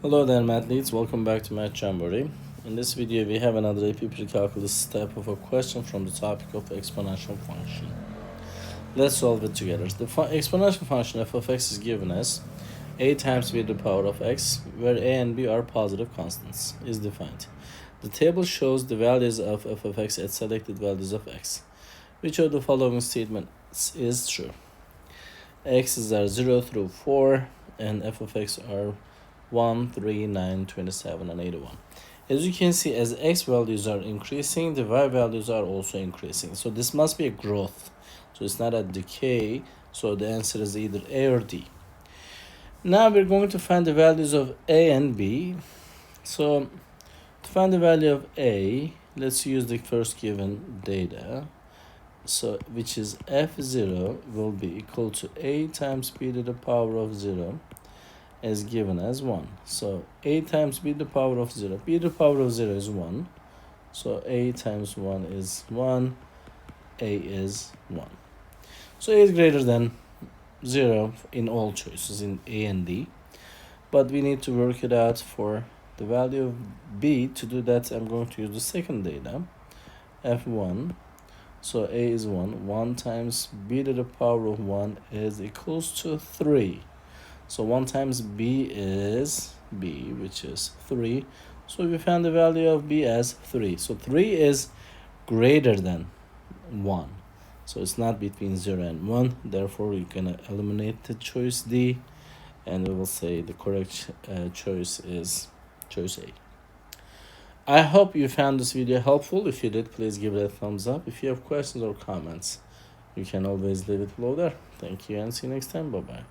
Hello there, mathletes. Welcome back to Math Jamboree. In this video, we have another AP Precalculus type of a question from the topic of exponential function. Let's solve it together. The exponential function f of x is given as a times b to the power of x, where a and b are positive constants, is defined. The table shows the values of f of x at selected values of x. Which of the following statements is true? X's are 0 through 4, and f of x are 1, 3, 9, 27, and 81. As you can see, as x values are increasing, the y values are also increasing. So this must be a growth. So it's not a decay. So the answer is either A or D. Now we're going to find the values of A and B. So to find the value of A, let's use the first given data. So which is f0 will be equal to a times b to the power of 0 as given as 1. So a times b to the power of 0. B to the power of 0 is 1. So a times 1 is 1. A is 1. So a is greater than 0 in all choices in A and D. But we need to work it out for the value of b. To do that, I'm going to use the second data, f1. So a is 1. 1 times b to the power of 1 is equals to 3. So 1 times b is b, which is 3. So we found the value of b as 3. So 3 is greater than 1. So it's not between 0 and 1. Therefore, we're going to eliminate the choice D. And we will say the correct choice is choice A. I hope you found this video helpful. If you did, please give it a thumbs up. If you have questions or comments, you can always leave it below there. Thank you and see you next time. Bye-bye.